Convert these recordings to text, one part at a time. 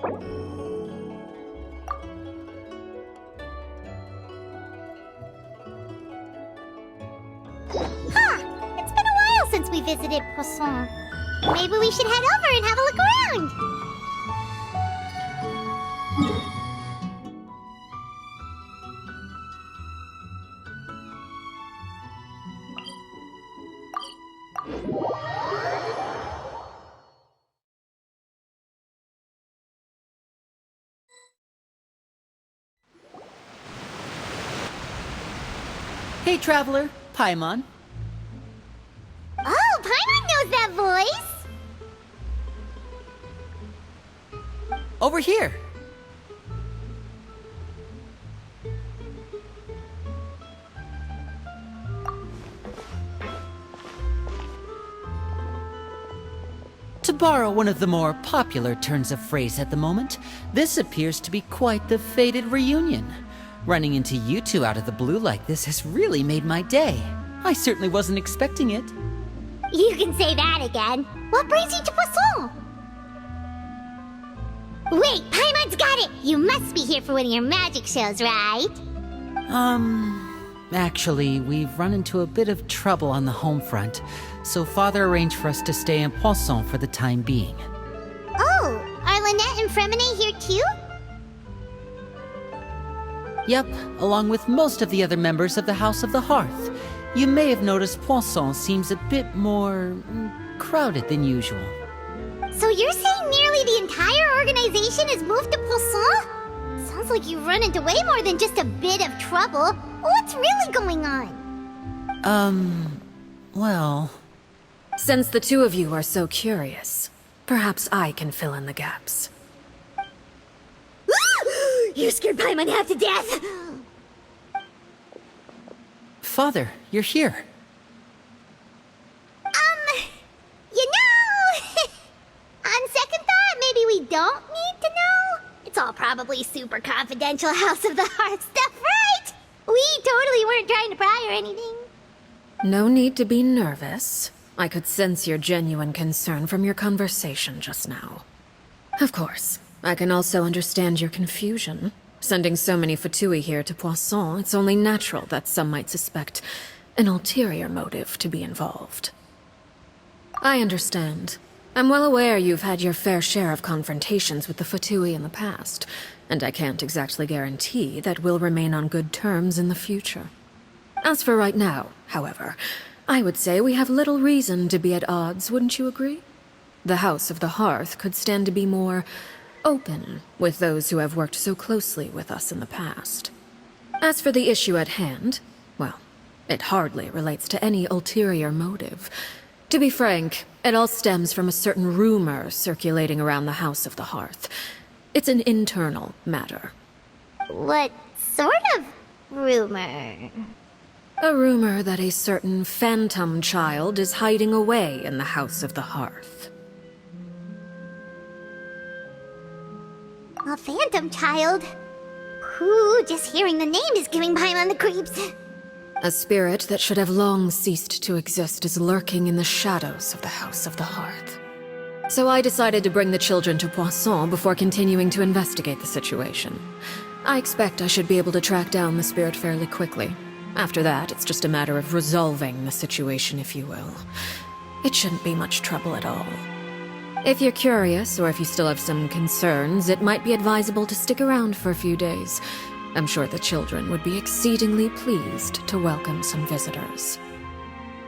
It's been a while since we visited Poisson. Maybe we should head over and have a look around. Hey, traveler, Paimon. Oh, Paimon knows that voice! Over here. To borrow one of the more popular turns of phrase at the moment, this appears to be quite the fated reunion. Running into you two out of the blue like this has really made my day. I certainly wasn't expecting it. You can say that again. What brings you to Poisson? Wait, Paimon's got it! You must be here for one of your magic shows, right? Actually, we've run into a bit of trouble on the home front, so Father arranged for us to stay in Poisson for the time being. Oh, are Lynette and Fremine here too? Yep, along with most of the other members of the House of the Hearth. You may have noticed Poisson seems a bit more crowded than usual. So you're saying nearly the entire organization has moved to Poisson? Sounds like you've run into way more than just a bit of trouble. What's really going on? Well... Since the two of you are so curious, perhaps I can fill in the gaps. You scared Paimon half to death! Father, you're here. You know... on second thought, maybe we don't need to know? It's all probably super confidential House of the Hearth stuff, right? We totally weren't trying to pry or anything. No need to be nervous. I could sense your genuine concern from your conversation just now. Of course, I can also understand your confusion. Sending so many Fatui here to Poisson, it's only natural that some might suspect an ulterior motive to be involved. I understand. I'm well aware you've had your fair share of confrontations with the Fatui in the past, and I can't exactly guarantee that we'll remain on good terms in the future. As for right now, however, I would say we have little reason to be at odds, wouldn't you agree? The House of the Hearth could stand to be more open with those who have worked so closely with us in the past. As for the issue at hand, well, it hardly relates to any ulterior motive. To be frank, it all stems from a certain rumor circulating around the House of the Hearth. It's an internal matter. What sort of rumor? A rumor that a certain phantom child is hiding away in the House of the Hearth. A phantom child? Ooh, just hearing the name is giving Paimon the creeps. A spirit that should have long ceased to exist is lurking in the shadows of the House of the Hearth. So I decided to bring the children to Poisson before continuing to investigate the situation. I expect I should be able to track down the spirit fairly quickly. After that, it's just a matter of resolving the situation, if you will. It shouldn't be much trouble at all. If you're curious, or if you still have some concerns, it might be advisable to stick around for a few days. I'm sure the children would be exceedingly pleased to welcome some visitors.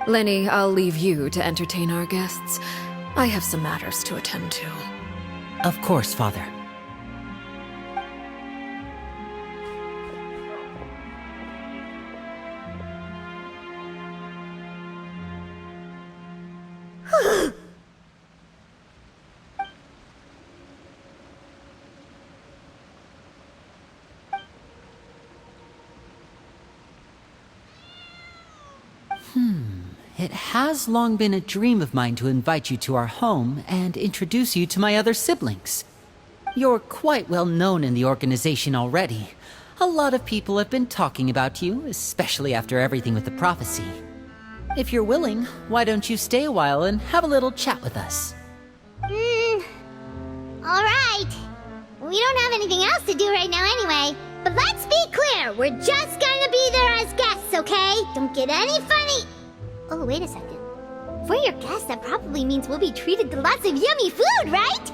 Lenny, I'll leave you to entertain our guests. I have some matters to attend to. Of course, Father. It has long been a dream of mine to invite you to our home and introduce you to my other siblings. You're quite well known in the organization already. A lot of people have been talking about you, especially after everything with the prophecy. If you're willing, why don't you stay a while and have a little chat with us? Alright. We don't have anything else to do right now anyway. But let's be clear, we're just gonna be there as guests, okay? Don't get any funny... Oh, wait a second. For your guests, that probably means we'll be treated to lots of yummy food, right?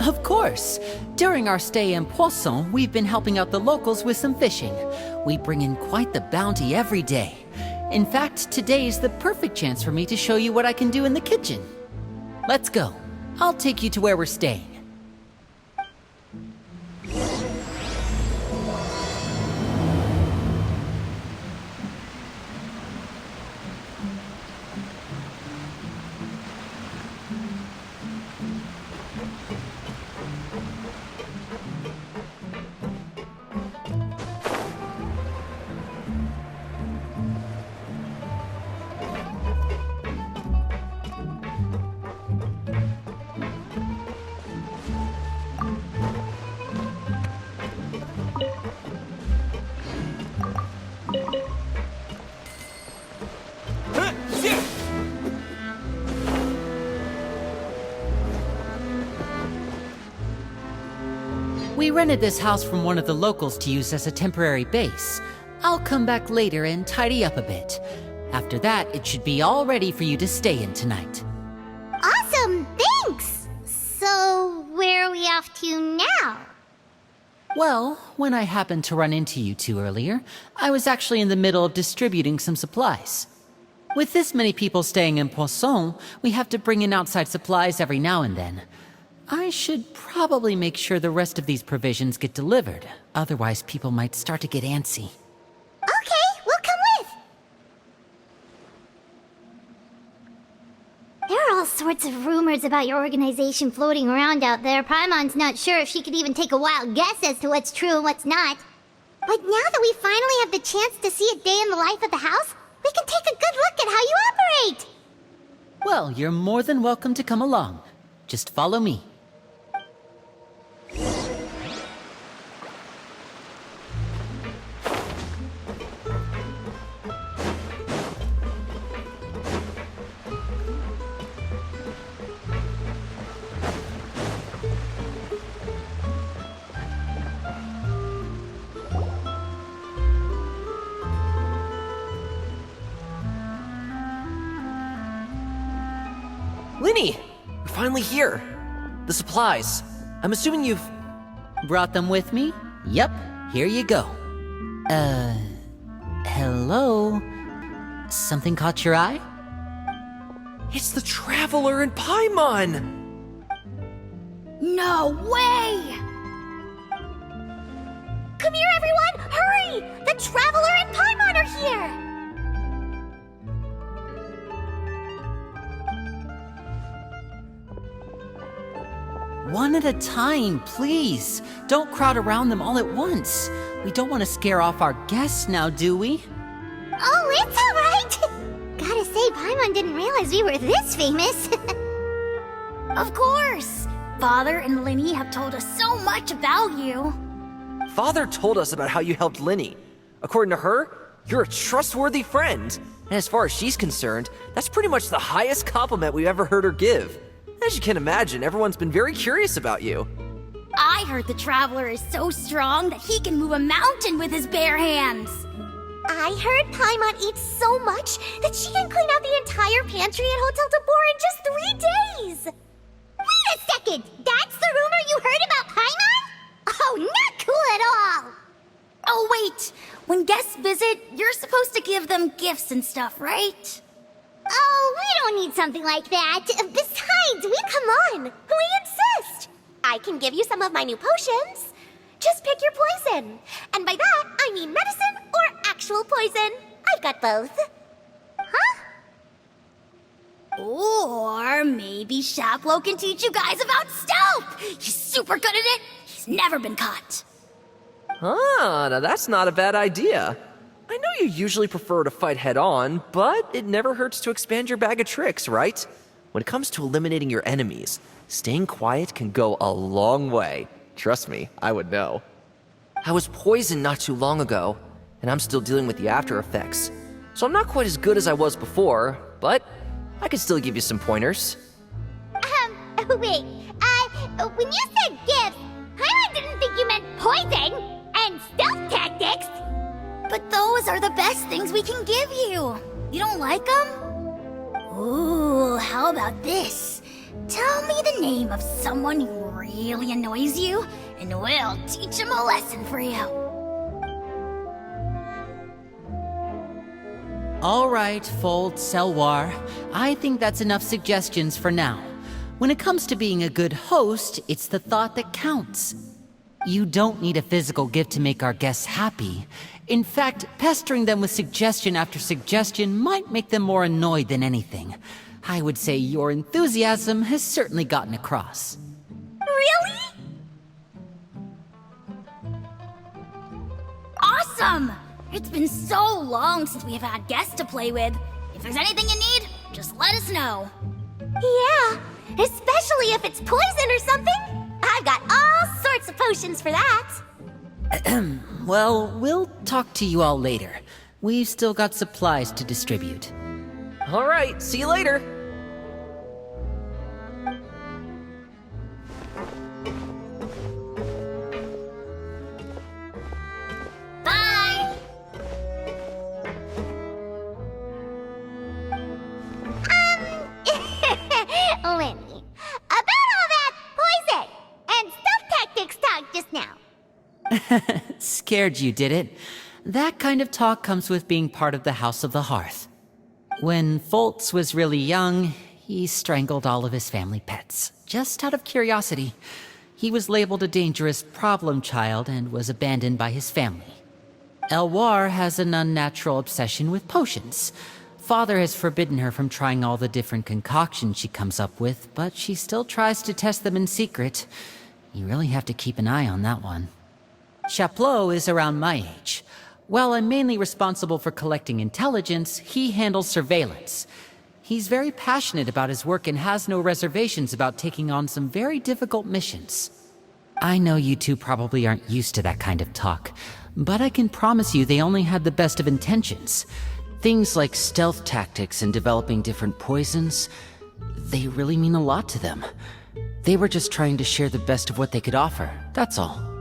Of course. During our stay in Poisson, we've been helping out the locals with some fishing. We bring in quite the bounty every day. In fact, today's the perfect chance for me to show you what I can do in the kitchen. Let's go. I'll take you to where we're staying. We rented this house from one of the locals to use as a temporary base. I'll come back later and tidy up a bit. After that, it should be all ready for you to stay in tonight. Awesome, thanks! So, where are we off to now? Well, when I happened to run into you two earlier, I was actually in the middle of distributing some supplies. With this many people staying in Poisson, we have to bring in outside supplies every now and then. I should probably make sure the rest of these provisions get delivered, otherwise people might start to get antsy. Okay, we'll come with! There are all sorts of rumors about your organization floating around out there. Paimon's not sure if she could even take a wild guess as to what's true and what's not. But now that we finally have the chance to see a day in the life of the house, we can take a good look at how you operate! Well, you're more than welcome to come along. Just follow me. Linny! We're finally here. The supplies. I'm assuming you've... Brought them with me? Yep, here you go. Hello? Something caught your eye? It's the Traveler and Paimon! No way! Come here, everyone! Hurry! The Traveler and Paimon are here! One at a time, please. Don't crowd around them all at once. We don't want to scare off our guests now, do we? Oh, it's all right! Gotta say, Paimon didn't realize we were this famous. Of course! Father and Linny have told us so much about you. Father told us about how you helped Linny. According to her, you're a trustworthy friend. And as far as she's concerned, that's pretty much the highest compliment we've ever heard her give. As you can imagine, everyone's been very curious about you. I heard the Traveler is so strong that he can move a mountain with his bare hands. I heard Paimon eats so much that she can clean out the entire pantry at Hotel de Boer in just 3 days! Wait a second! That's the rumor you heard about Paimon? Oh, not cool at all! Oh wait, when guests visit, you're supposed to give them gifts and stuff, right? Oh, we don't need something like that. Besides, come on! We insist! I can give you some of my new potions. Just pick your poison. And by that, I mean medicine or actual poison. I've got both. Huh? Or maybe Shaplo can teach you guys about stealth! He's super good at it! He's never been caught! Ah, now that's not a bad idea. I know you usually prefer to fight head-on, but it never hurts to expand your bag of tricks, right? When it comes to eliminating your enemies, staying quiet can go a long way. Trust me, I would know. I was poisoned not too long ago, and I'm still dealing with the after effects. So I'm not quite as good as I was before, but I can still give you some pointers. Wait. When you said gifts, I didn't think you meant poison and stealth tactics. But those are the best things we can give you. You don't like them? Ooh, how about this? Tell me the name of someone who really annoys you, and we'll teach him a lesson for you. All right, Fold, Selwar. I think that's enough suggestions for now. When it comes to being a good host, it's the thought that counts. You don't need a physical gift to make our guests happy. In fact, pestering them with suggestion after suggestion might make them more annoyed than anything. I would say your enthusiasm has certainly gotten across. Really? Awesome! It's been so long since we've had guests to play with. If there's anything you need, just let us know. Yeah, especially if it's poison or something. I've got all sorts of potions for that. Well, we'll talk to you all later. We've still got supplies to distribute. All right, see you later. Bye! Lenny, about all that poison and stealth tactics talk just now. Scared you, did it? That kind of talk comes with being part of the House of the Hearth. When Foltz was really young, he strangled all of his family pets, just out of curiosity. He was labeled a dangerous problem child and was abandoned by his family. Elwar has an unnatural obsession with potions. Father has forbidden her from trying all the different concoctions she comes up with, but she still tries to test them in secret. You really have to keep an eye on that one. Chaplot is around my age. While I'm mainly responsible for collecting intelligence, he handles surveillance. He's very passionate about his work and has no reservations about taking on some very difficult missions. I know you two probably aren't used to that kind of talk, but I can promise you they only had the best of intentions. Things like stealth tactics and developing different poisons, they really mean a lot to them. They were just trying to share the best of what they could offer, that's all.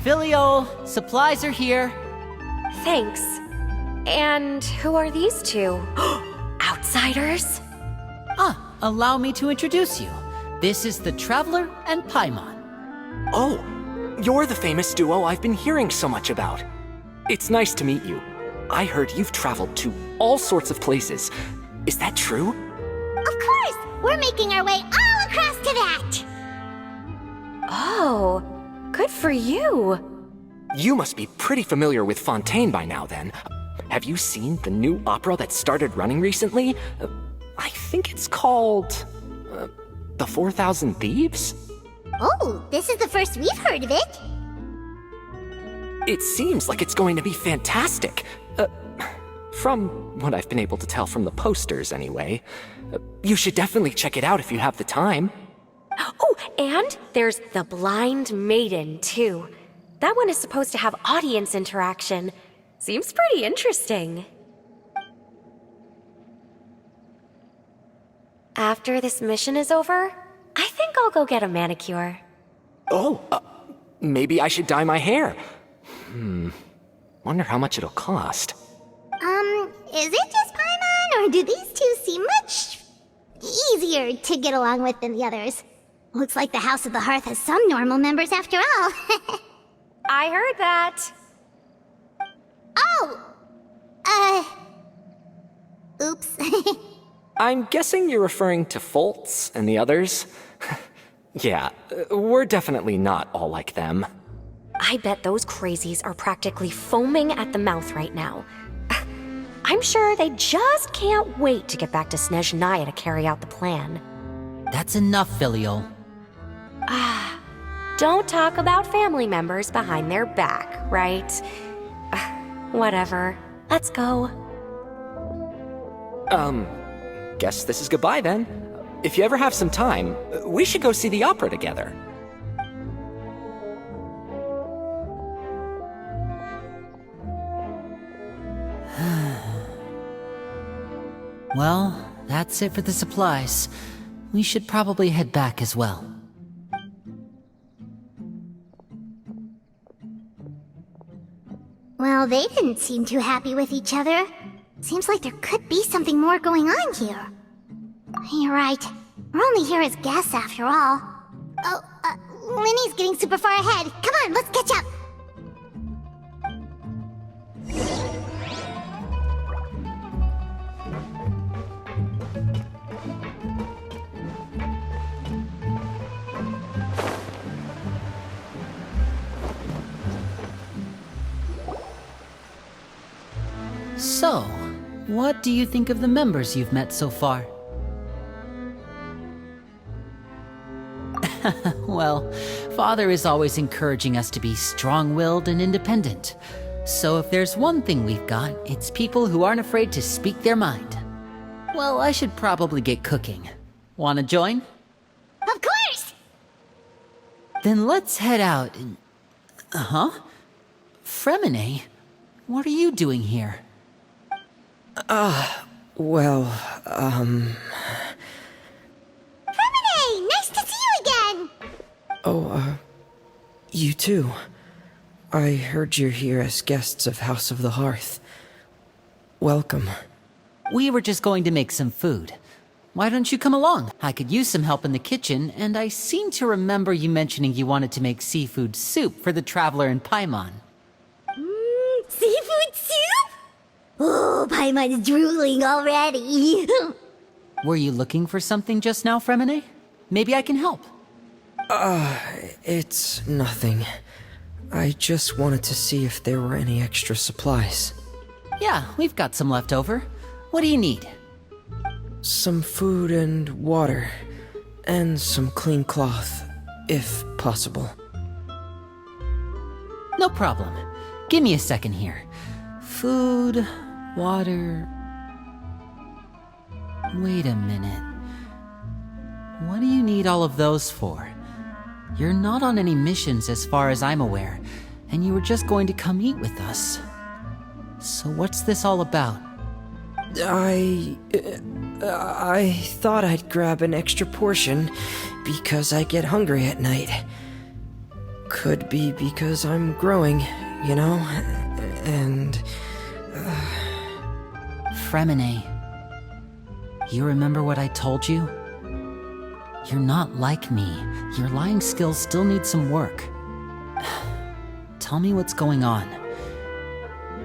Filial, supplies are here. Thanks. And who are these two? Outsiders? Allow me to introduce you. This is the Traveler and Paimon. Oh, you're the famous duo I've been hearing so much about. It's nice to meet you. I heard you've traveled to all sorts of places. Is that true? Of course, we're making our way all across to that. Oh, good for you. You must be pretty familiar with Fontaine by now, then. Have you seen the new opera that started running recently? I think it's called... The 4,000 Thieves? Oh, this is the first we've heard of it. It seems like it's going to be fantastic. From what I've been able to tell from the posters, anyway. You should definitely check it out if you have the time. Oh, and there's The Blind Maiden, too. That one is supposed to have audience interaction. Seems pretty interesting. After this mission is over, I think I'll go get a manicure. Oh, maybe I should dye my hair. Wonder how much it'll cost. Is it just Paimon, or do these two seem much easier to get along with than the others? Looks like the House of the Hearth has some normal members after all. I heard that. Oops. I'm guessing you're referring to Foltz and the others? Yeah, we're definitely not all like them. I bet those crazies are practically foaming at the mouth right now. I'm sure they just can't wait to get back to Snezhnaya to carry out the plan. That's enough, Filial. don't talk about family members behind their back, right? Whatever. Let's go. Guess this is goodbye then. If you ever have some time, we should go see the opera together. Well, that's it for the supplies. We should probably head back as well. Well, they didn't seem too happy with each other. Seems like there could be something more going on here. You're right. We're only here as guests after all. Oh, Linny's getting super far ahead. Come on, let's catch up. So, what do you think of the members you've met so far? Well, Father is always encouraging us to be strong-willed and independent. So if there's one thing we've got, it's people who aren't afraid to speak their mind. Well, I should probably get cooking. Wanna join? Of course! Then let's head out and... Fremine? What are you doing here? Well, Fremine! Nice to see you again! you too. I heard you're here as guests of House of the Hearth. Welcome. We were just going to make some food. Why don't you come along? I could use some help in the kitchen, and I seem to remember you mentioning you wanted to make seafood soup for the traveler in Paimon. Seafood soup? Oh, Paimon's drooling already. Were you looking for something just now, Fremine? Maybe I can help. It's nothing. I just wanted to see if there were any extra supplies. Yeah, we've got some left over. What do you need? Some food and water. And some clean cloth, if possible. No problem. Give me a second here. Food, water... Wait a minute. What do you need all of those for? You're not on any missions as far as I'm aware, and you were just going to come eat with us. So what's this all about? I thought I'd grab an extra portion because I get hungry at night. Could be because I'm growing, you know? And... Fremine, you remember what I told you? You're not like me. Your lying skills still need some work. Tell me what's going on.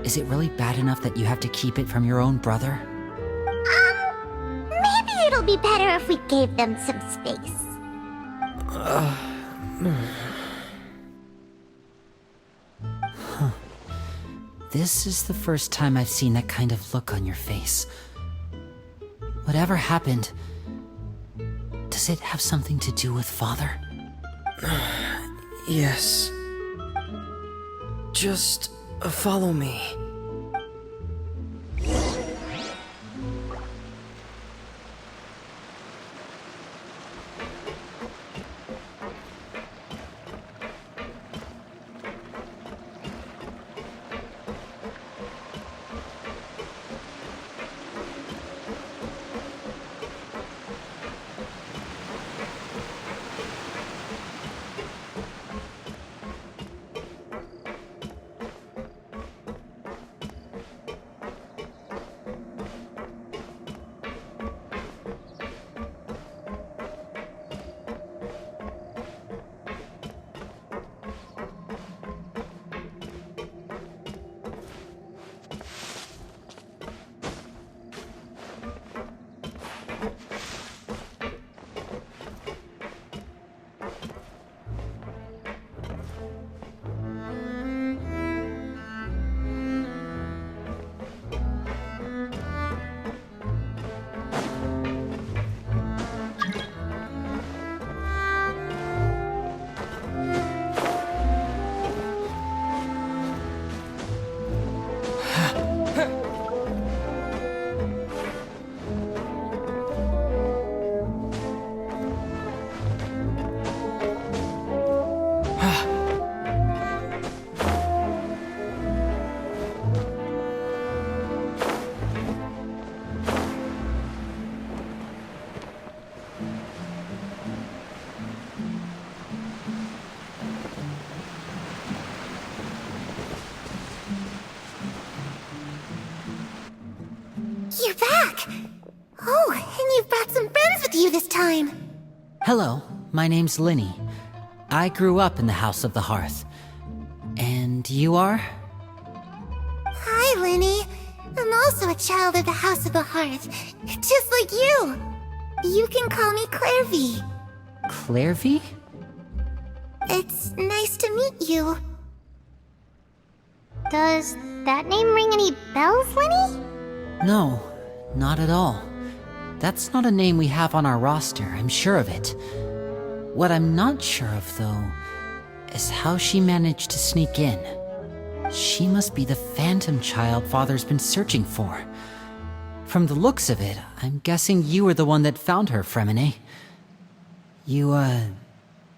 Is it really bad enough that you have to keep it from your own brother? Maybe it'll be better if we gave them some space. This is the first time I've seen that kind of look on your face. Whatever happened, does it have something to do with Father? yes. Just follow me. You're back! Oh, and you've brought some friends with you this time! Hello, my name's Linny. I grew up in the House of the Hearth. And you are? Hi, Linny. I'm also a child of the House of the Hearth, just like you. You can call me Clairvy. Clairvy? It's nice to meet you. Does that name ring any bells, Linny? No, not at all. That's not a name we have on our roster, I'm sure of it. What I'm not sure of, though, is how she managed to sneak in. She must be the phantom child Father's been searching for. From the looks of it, I'm guessing you were the one that found her, Fremine. You,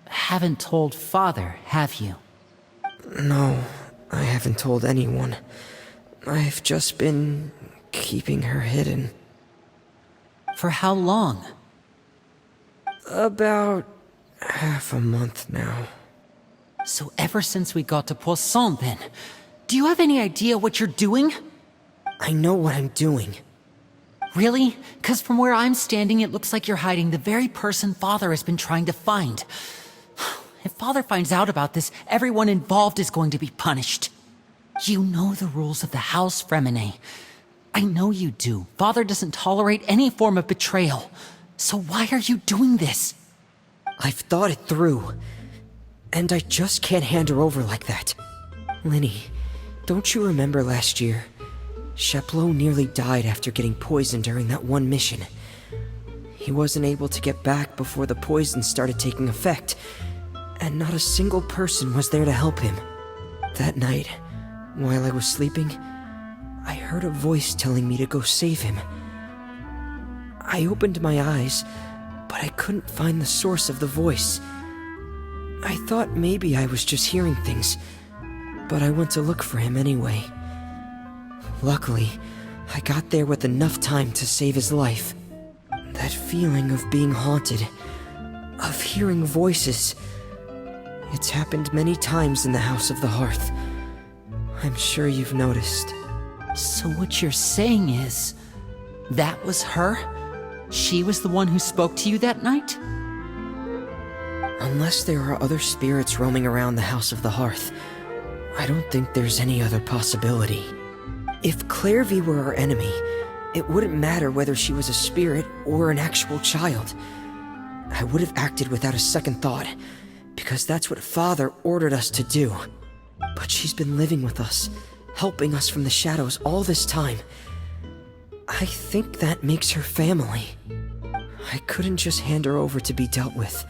haven't told Father, have you? No, I haven't told anyone. I've just been keeping her hidden. For how long? About half a month now. So ever since we got to Poisson, then. Do you have any idea what you're doing? I know what I'm doing. Really? 'Cause from where I'm standing, it looks like you're hiding the very person Father has been trying to find. If Father finds out about this, everyone involved is going to be punished. You know the rules of the house, Fremine. I know you do. Father doesn't tolerate any form of betrayal. So why are you doing this? I've thought it through. And I just can't hand her over like that. Linny, don't you remember last year? Sheplo nearly died after getting poisoned during that one mission. He wasn't able to get back before the poison started taking effect, and not a single person was there to help him. That night, while I was sleeping, I heard a voice telling me to go save him. I opened my eyes, but I couldn't find the source of the voice. I thought maybe I was just hearing things, but I went to look for him anyway. Luckily, I got there with enough time to save his life. That feeling of being haunted, of hearing voices, it's happened many times in the House of the Hearth. I'm sure you've noticed. So what you're saying is, that was her? She was the one who spoke to you that night? Unless there are other spirits roaming around the House of the Hearth, I don't think there's any other possibility. If Clairvy were our enemy, it wouldn't matter whether she was a spirit or an actual child. I would have acted without a second thought, because that's what Father ordered us to do. But she's been living with us, helping us from the shadows all this time. I think that makes her family. I couldn't just hand her over to be dealt with.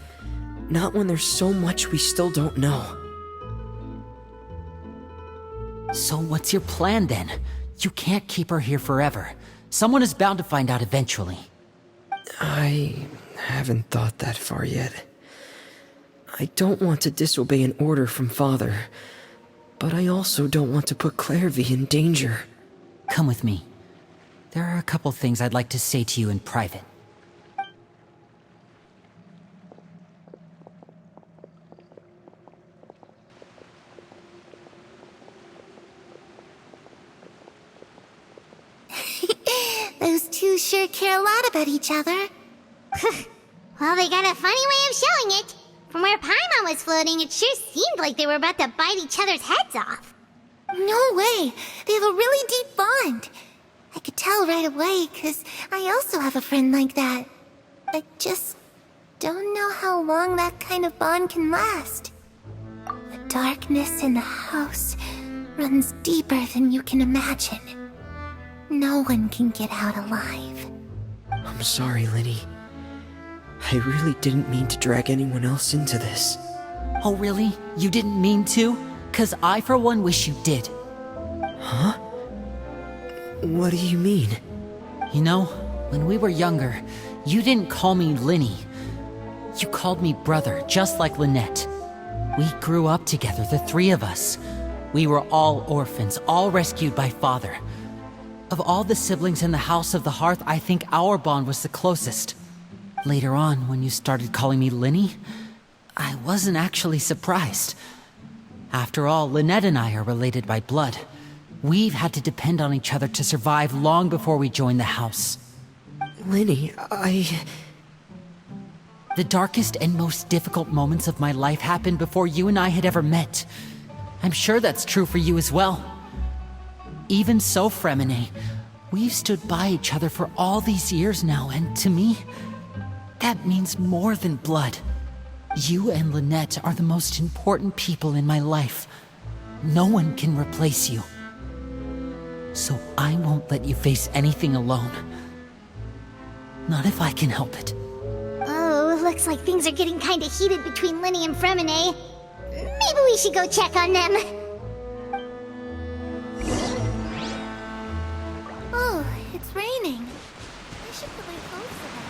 Not when there's so much we still don't know. So what's your plan then? You can't keep her here forever. Someone is bound to find out eventually. I haven't thought that far yet. I don't want to disobey an order from Father, but I also don't want to put Clairvy in danger. Come with me. There are a couple things I'd like to say to you in private. Those two sure care a lot about each other. Well, they got a funny way of showing it. From where Paimon was floating, it sure seemed like they were about to bite each other's heads off. No way! They have a really deep bond. I could tell right away, 'cause I also have a friend like that. I just don't know how long that kind of bond can last. The darkness in the house runs deeper than you can imagine. No one can get out alive. I'm sorry, Linny. I really didn't mean to drag anyone else into this. Oh really? You didn't mean to? 'Cause I for one wish you did. Huh? What do you mean? You know, when we were younger, you didn't call me Linny. You called me brother, just like Lynette. We grew up together, the three of us. We were all orphans, all rescued by Father. Of all the siblings in the House of the Hearth, I think our bond was the closest. Later on, when you started calling me Linny, I wasn't actually surprised. After all, Lynette and I are related by blood. We've had to depend on each other to survive long before we joined the house. Lenny, The darkest and most difficult moments of my life happened before you and I had ever met. I'm sure that's true for you as well. Even so, Fremine, we've stood by each other for all these years now, and to me, that means more than blood. You and Lynette are the most important people in my life. No one can replace you. So I won't let you face anything alone. Not if I can help it. Oh, looks like things are getting kinda heated between Linny and Fremine. Maybe we should go check on them. Oh, it's raining. I should put my clothes away.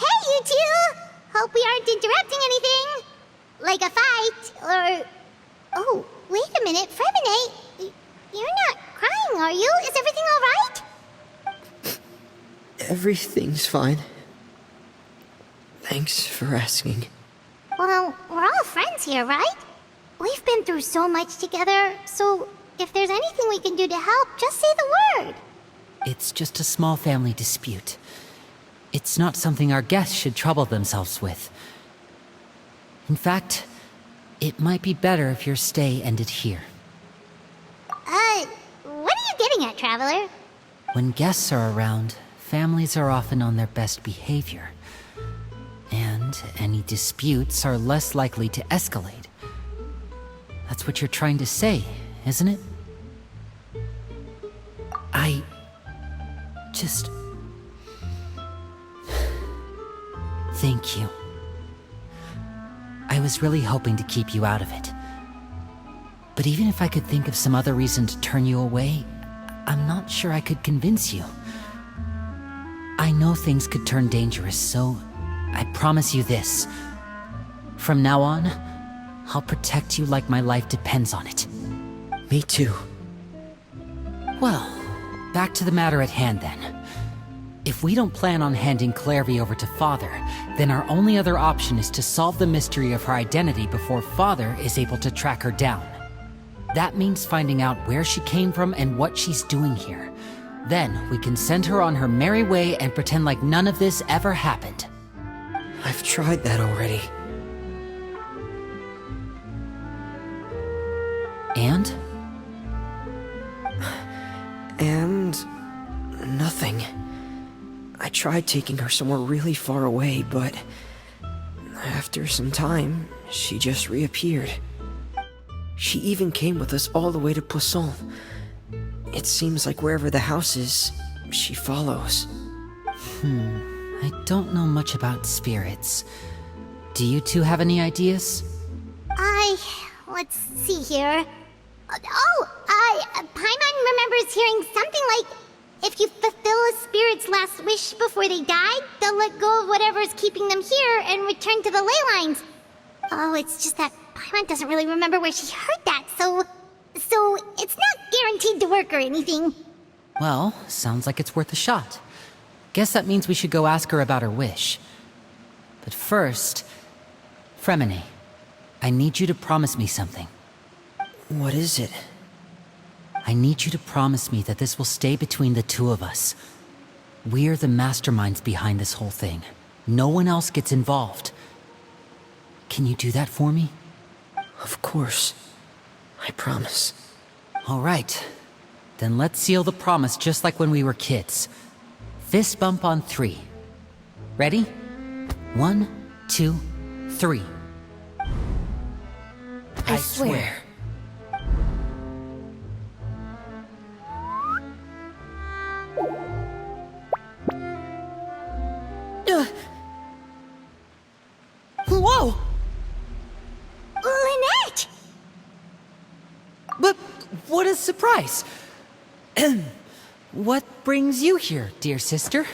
Hey, you two! Hope we aren't interrupting anything. Like a fight, or... Oh, wait a minute, Fremine. You're not crying, are you? Is everything alright? everything's fine. Thanks for asking. Well, we're all friends here, right? We've been through so much together, so if there's anything we can do to help, just say the word. It's just a small family dispute. It's not something our guests should trouble themselves with. In fact, it might be better if your stay ended here. What are you getting at, Traveler? When guests are around, families are often on their best behavior. And any disputes are less likely to escalate. That's what you're trying to say, isn't it? I just... Thank you. I was really hoping to keep you out of it. But even if I could think of some other reason to turn you away, I'm not sure I could convince you. I know things could turn dangerous, so I promise you this. From now on, I'll protect you like my life depends on it. Me too. Well, back to the matter at hand then. If we don't plan on handing Clairvy over to Father, then our only other option is to solve the mystery of her identity before Father is able to track her down. That means finding out where she came from and what she's doing here. Then we can send her on her merry way and pretend like none of this ever happened. I've tried that already. And? And... nothing. I tried taking her somewhere really far away, but... after some time, she just reappeared. She even came with us all the way to Poisson. It seems like wherever the house is, she follows. I don't know much about spirits. Do you two have any ideas? Let's see here. Paimon remembers hearing something like, if you fulfill a spirit's last wish before they die, they'll let go of whatever's keeping them here and return to the ley lines. Oh, it's just that Paimon doesn't really remember where she heard that, so it's not guaranteed to work or anything. Well, sounds like it's worth a shot. Guess that means we should go ask her about her wish. But first, Fremine, I need you to promise me something. What is it? I need you to promise me that this will stay between the two of us. We're the masterminds behind this whole thing. No one else gets involved. Can you do that for me? Of course. I promise. All right. Then let's seal the promise just like when we were kids. Fist bump on 3. Ready? 1, 2, 3. I swear. Whoa! Lynette! But what a surprise! What brings you here, dear sister?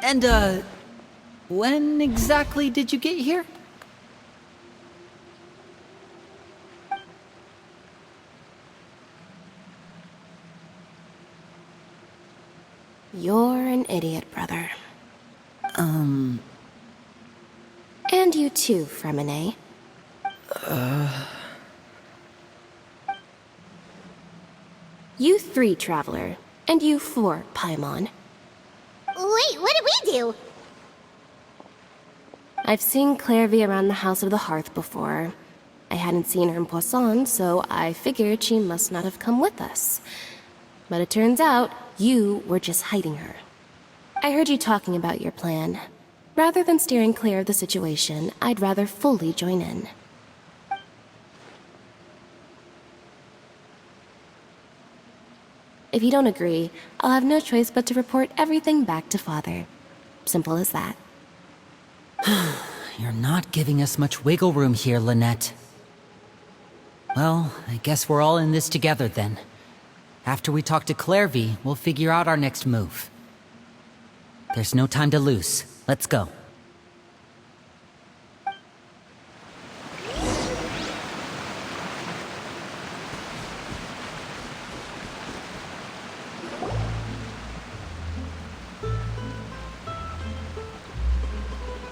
And, when exactly did you get here? You're an idiot, brother. And you too, Fremine. You 3, Traveler. And you 4, Paimon. Wait, what did we do? I've seen Clairvy around the House of the Hearth before. I hadn't seen her in Poisson, so I figured she must not have come with us. But it turns out you were just hiding her. I heard you talking about your plan. Rather than steering clear of the situation, I'd rather fully join in. If you don't agree, I'll have no choice but to report everything back to Father. Simple as that. You're not giving us much wiggle room here, Lynette. Well, I guess we're all in this together then. After we talk to Clairvy, we'll figure out our next move. There's no time to lose. Let's go.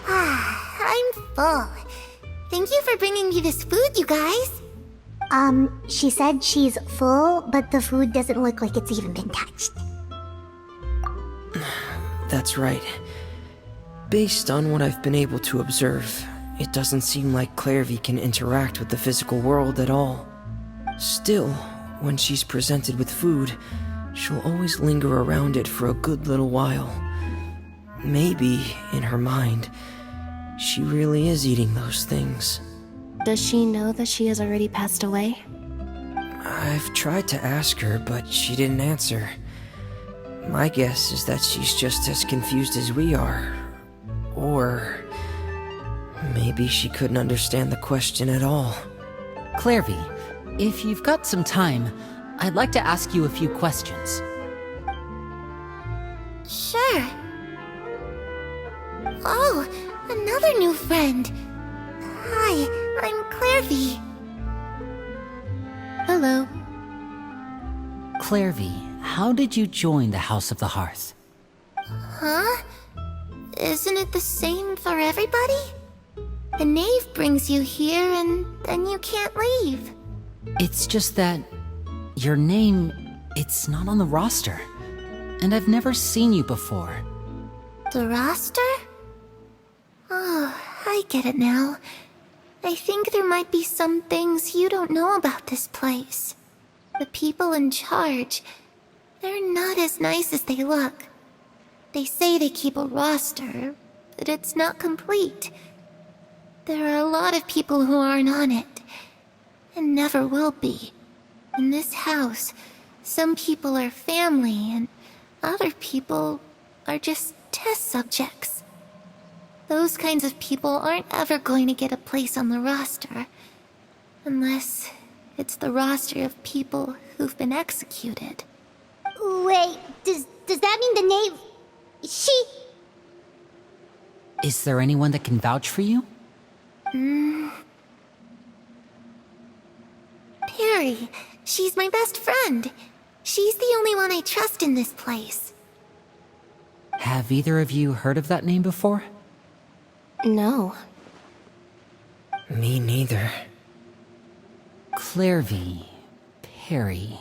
I'm full. Thank you for bringing me this food, you guys. She said she's full, but the food doesn't look like it's even been touched. That's right. Based on what I've been able to observe, it doesn't seem like Clairvy can interact with the physical world at all. Still, when she's presented with food, she'll always linger around it for a good little while. Maybe, in her mind, she really is eating those things. Does she know that she has already passed away? I've tried to ask her, but she didn't answer. My guess is that she's just as confused as we are. Or maybe she couldn't understand the question at all. Clairvy, if you've got some time, I'd like to ask you a few questions. Sure. Oh, another new friend. Hi, I'm Clairvy. Hello. Clairvy, how did you join the House of the Hearth? Huh? Isn't it the same for everybody? The knave brings you here and then you can't leave. It's just that your name, it's not on the roster. And I've never seen you before. The roster? Oh, I get it now. I think there might be some things you don't know about this place. The people in charge, they're not as nice as they look. They say they keep a roster, but it's not complete. There are a lot of people who aren't on it, and never will be. In this house, some people are family, and other people are just test subjects. Those kinds of people aren't ever going to get a place on the roster, unless it's the roster of people who've been executed. Wait, does that mean the knave... she... Is there anyone that can vouch for you? Perry, she's my best friend. She's the only one I trust in this place. Have either of you heard of that name before? No. Me neither. Clairvy, Perry.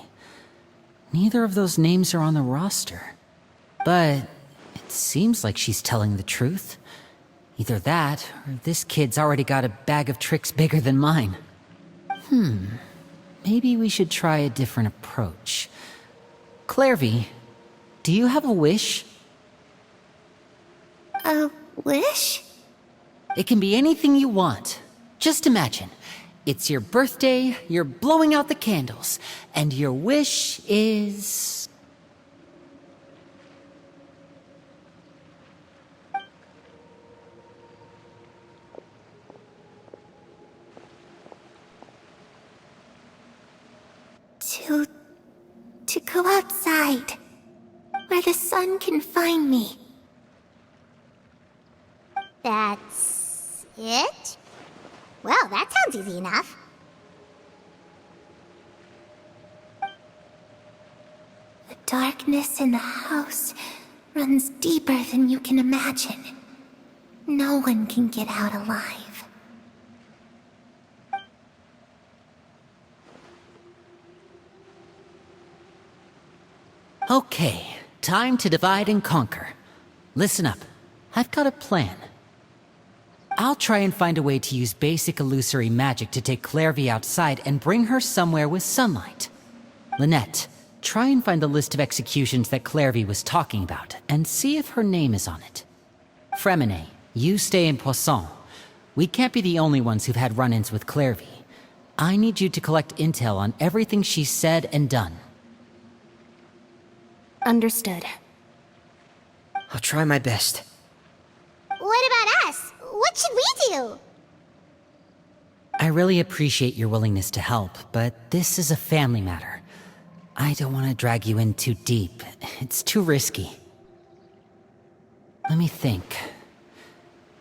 Neither of those names are on the roster. But it seems like she's telling the truth. Either that, or this kid's already got a bag of tricks bigger than mine. Maybe we should try a different approach. Clairvy, do you have a wish? A wish? It can be anything you want. Just imagine. It's your birthday, you're blowing out the candles, and your wish is... To go outside, where the sun can find me. That's it? Well, that sounds easy enough. The darkness in the house runs deeper than you can imagine. No one can get out alive. Okay, time to divide and conquer. Listen up, I've got a plan. I'll try and find a way to use basic illusory magic to take Clairvy outside and bring her somewhere with sunlight. Lynette, try and find the list of executions that Clairvy was talking about, and see if her name is on it. Fremine, you stay in Poisson. We can't be the only ones who've had run-ins with Clairvy. I need you to collect intel on everything she's said and done. Understood. I'll try my best. What about us? What should we do? I really appreciate your willingness to help, but this is a family matter. I don't want to drag you in too deep. It's too risky. Let me think.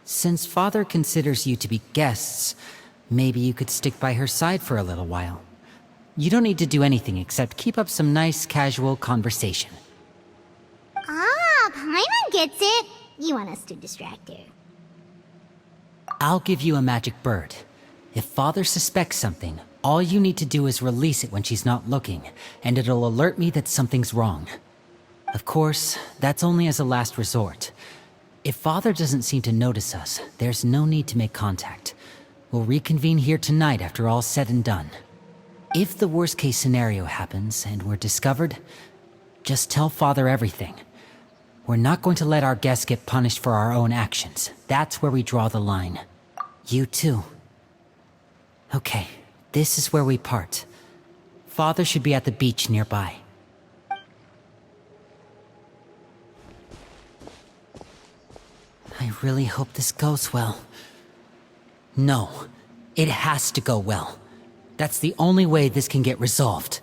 Since Father considers you to be guests, maybe you could stick by her side for a little while. You don't need to do anything except keep up some nice, casual conversation. Ah, Paimon gets it. You want us to distract her. I'll give you a magic bird. If Father suspects something, all you need to do is release it when she's not looking, and it'll alert me that something's wrong. Of course, that's only as a last resort. If Father doesn't seem to notice us, there's no need to make contact. We'll reconvene here tonight after all's said and done. If the worst-case scenario happens and we're discovered, just tell Father everything. We're not going to let our guests get punished for our own actions. That's where we draw the line. You too. Okay, this is where we part. Father should be at the beach nearby. I really hope this goes well. No, it has to go well. That's the only way this can get resolved.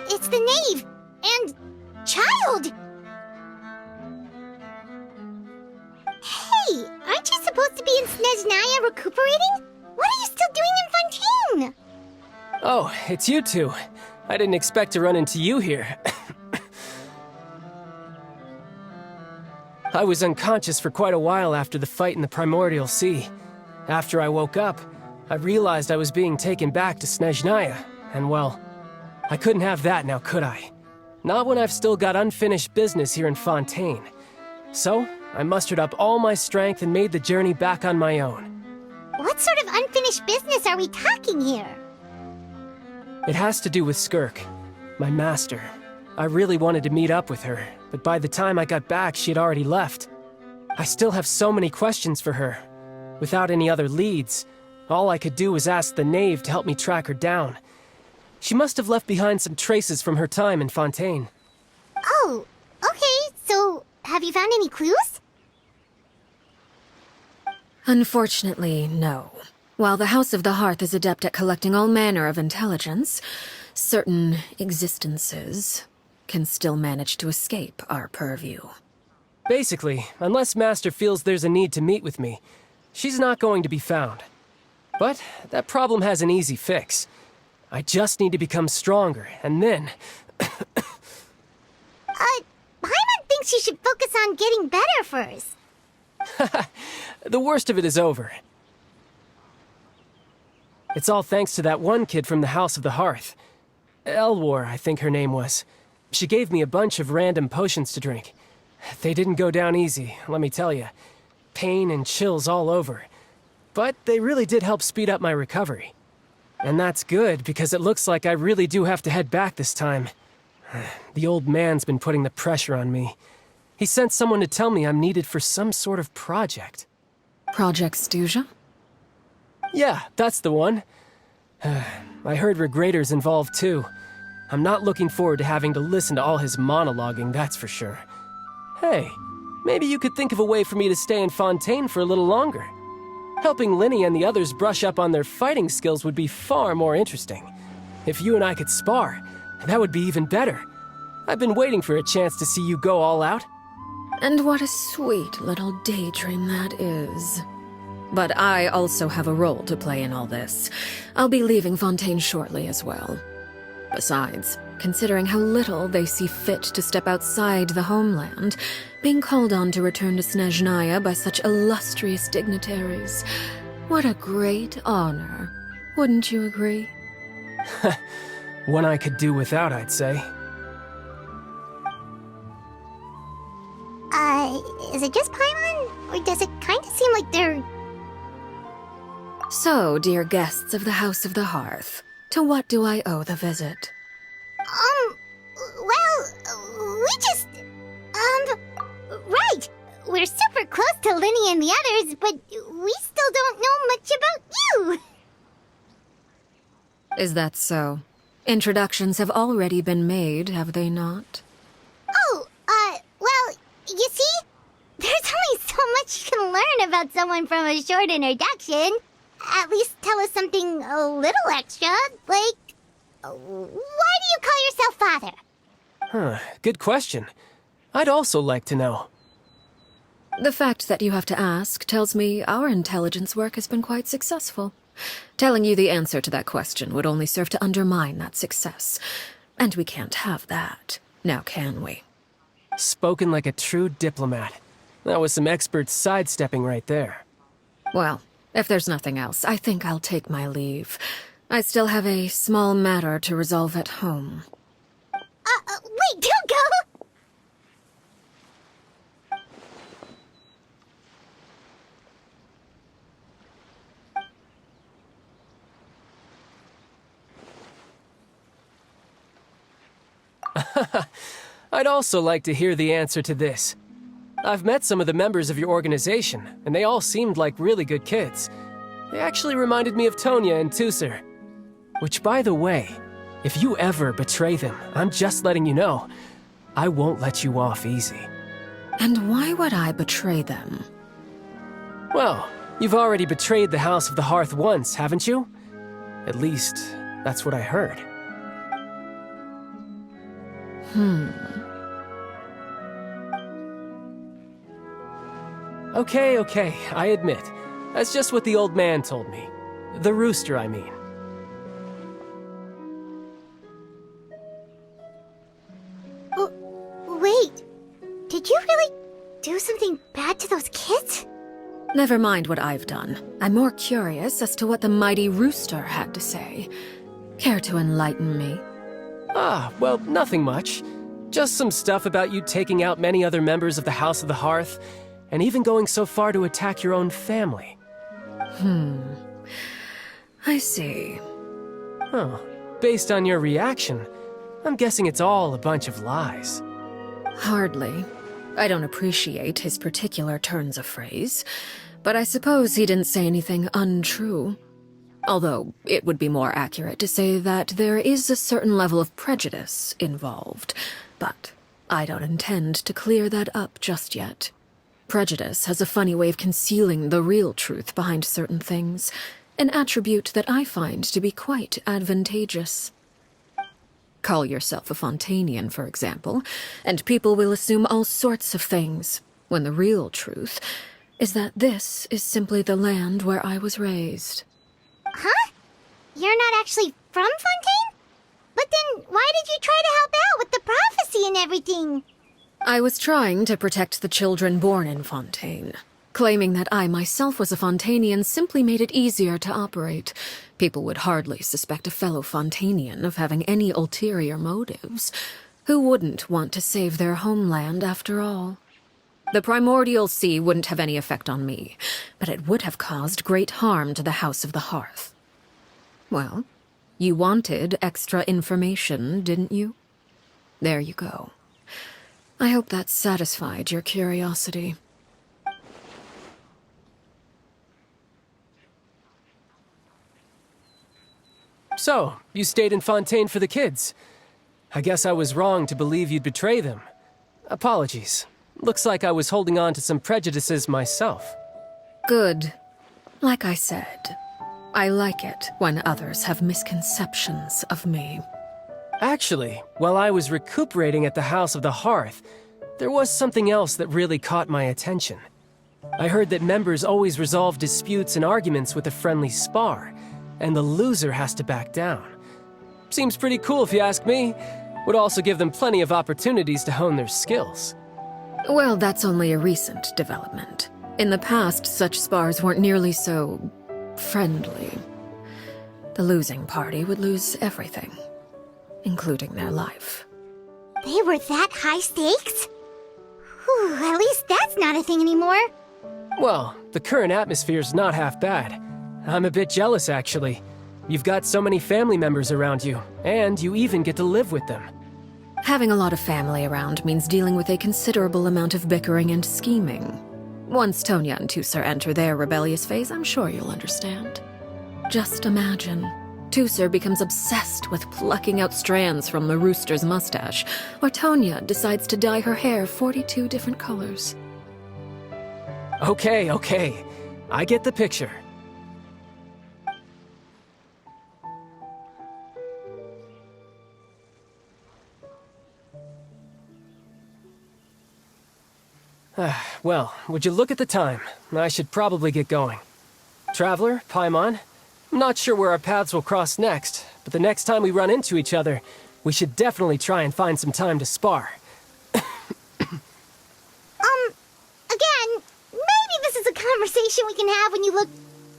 It's the knave! And... child! Hey, aren't you supposed to be in Snezhnaya recuperating? What are you still doing in Fontaine? Oh, it's you two. I didn't expect to run into you here. I was unconscious for quite a while after the fight in the Primordial Sea. After I woke up, I realized I was being taken back to Snezhnaya, and well, I couldn't have that now, could I? Not when I've still got unfinished business here in Fontaine. So, I mustered up all my strength and made the journey back on my own. What sort of unfinished business are we talking here? It has to do with Skirk, my master. I really wanted to meet up with her, but by the time I got back, she had already left. I still have so many questions for her. Without any other leads, all I could do was ask the knave to help me track her down. She must have left behind some traces from her time in Fontaine. Oh, okay, so have you found any clues? Unfortunately, no. While the House of the Hearth is adept at collecting all manner of intelligence, certain existences can still manage to escape our purview. Basically, unless Master feels there's a need to meet with me, she's not going to be found. But that problem has an easy fix. I just need to become stronger, and then... Paimon thinks you should focus on getting better first. The worst of it is over. It's all thanks to that one kid from the House of the Hearth. Elwar, I think her name was. She gave me a bunch of random potions to drink. They didn't go down easy, let me tell you. Pain and chills all over. But they really did help speed up my recovery. And that's good, because it looks like I really do have to head back this time. The old man's been putting the pressure on me. He sent someone to tell me I'm needed for some sort of project. Project Stuja? Yeah, that's the one. I heard Regrader's involved too. I'm not looking forward to having to listen to all his monologuing, that's for sure. Hey, maybe you could think of a way for me to stay in Fontaine for a little longer. Helping Linny and the others brush up on their fighting skills would be far more interesting. If you and I could spar, that would be even better. I've been waiting for a chance to see you go all out. And what a sweet little daydream that is. But I also have a role to play in all this. I'll be leaving Fontaine shortly as well. Besides, considering how little they see fit to step outside the homeland, being called on to return to Snezhnaya by such illustrious dignitaries, what a great honor. Wouldn't you agree? One I could do without, I'd say. Is it just Paimon? Or does it kind of seem like they're... So, dear guests of the House of the Hearth, to what do I owe the visit? Right! We're super close to Linny and the others, but we still don't know much about you! Is that so? Introductions have already been made, have they not? Well, you see? There's only so much you can learn about someone from a short introduction. At least tell us something a little extra, like... why do you call yourself father? Good question. I'd also like to know. The fact that you have to ask tells me our intelligence work has been quite successful. Telling you the answer to that question would only serve to undermine that success. And we can't have that, now can we? Spoken like a true diplomat. That was some expert sidestepping right there. Well, if there's nothing else, I think I'll take my leave. I still have a small matter to resolve at home. Wait, don't go! I'd also like to hear the answer to this. I've met some of the members of your organization, and they all seemed like really good kids. They actually reminded me of Tonya and Tusser. Which, by the way, if you ever betray them, I'm just letting you know, I won't let you off easy. And why would I betray them? Well, you've already betrayed the House of the Hearth once, haven't you? At least, that's what I heard. Okay, I admit. That's just what the old man told me. The rooster, I mean. Wait, did you really do something bad to those kids? Never mind what I've done. I'm more curious as to what the mighty rooster had to say. Care to enlighten me? Well, nothing much. Just some stuff about you taking out many other members of the House of the Hearth, and even going so far to attack your own family. I see. Oh, based on your reaction, I'm guessing it's all a bunch of lies. Hardly. I don't appreciate his particular turns of phrase, but I suppose he didn't say anything untrue. Although, it would be more accurate to say that there is a certain level of prejudice involved, but I don't intend to clear that up just yet. Prejudice has a funny way of concealing the real truth behind certain things, an attribute that I find to be quite advantageous. Call yourself a Fontainian, for example, and people will assume all sorts of things, when the real truth is that this is simply the land where I was raised. Huh? You're not actually from Fontaine? But then why did you try to help out with the prophecy and everything? I was trying to protect the children born in Fontaine. claiming that I myself was a Fontanian simply made it easier to operate. People would hardly suspect a fellow Fontanian of having any ulterior motives. Who wouldn't want to save their homeland, after all? The primordial sea wouldn't have any effect on me, but it would have caused great harm to the House of the Hearth. Well, you wanted extra information, didn't you? There you go. I hope that satisfied your curiosity. So, you stayed in Fontaine for the kids. I guess I was wrong to believe you'd betray them. Apologies. Looks like I was holding on to some prejudices myself. Good. Like I said, I like it when others have misconceptions of me. Actually, while I was recuperating at the House of the Hearth, there was something else that really caught my attention. I heard that members always resolve disputes and arguments with a friendly spar, and the loser has to back down. Seems pretty cool if you ask me. Would also give them plenty of opportunities to hone their skills. Well, that's only a recent development. In the past, such spars weren't nearly so friendly. The losing party would lose everything, including their life. They were that high stakes? Whew, at least that's not a thing anymore. Well, the current atmosphere's not half bad. I'm a bit jealous, actually. You've got so many family members around you, and you even get to live with them. Having a lot of family around means dealing with a considerable amount of bickering and scheming. Once Tonya and Tusser enter their rebellious phase, I'm sure you'll understand. Just imagine. Tusser becomes obsessed with plucking out strands from the rooster's mustache, or Tonya decides to dye her hair 42 different colors. Okay. I get the picture. Well, would you look at the time? I should probably get going. Traveler, Paimon, I'm not sure where our paths will cross next, but the next time we run into each other, we should definitely try and find some time to spar. Again, maybe this is a conversation we can have when you look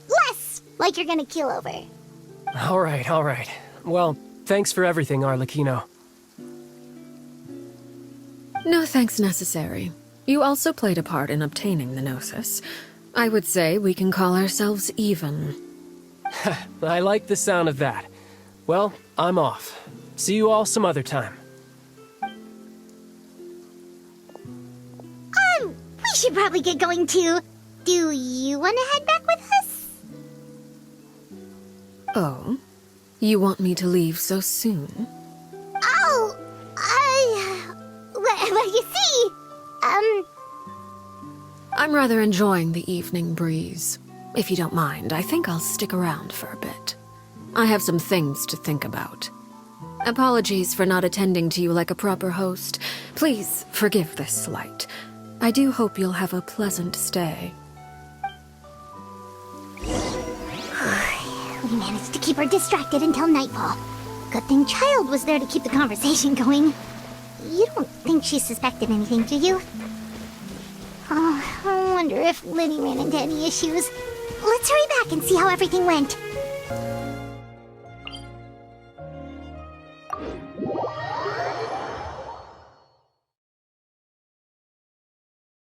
less like you're gonna keel over. All right. Well, thanks for everything, Arlecchino. No thanks necessary. You also played a part in obtaining the Gnosis. I would say we can call ourselves even. I like the sound of that. Well, I'm off. See you all some other time. We should probably get going too. Do you want to head back with us? Oh? You want me to leave so soon? Oh, well, you see, I'm rather enjoying the evening breeze. If you don't mind, I think I'll stick around for a bit. I have some things to think about. Apologies for not attending to you like a proper host. Please forgive this slight. I do hope you'll have a pleasant stay. We managed to keep her distracted until nightfall. Good thing Child was there to keep the conversation going. You don't think she suspected anything, do you? Oh, I wonder if Liddy ran into any issues. Let's hurry back and see how everything went.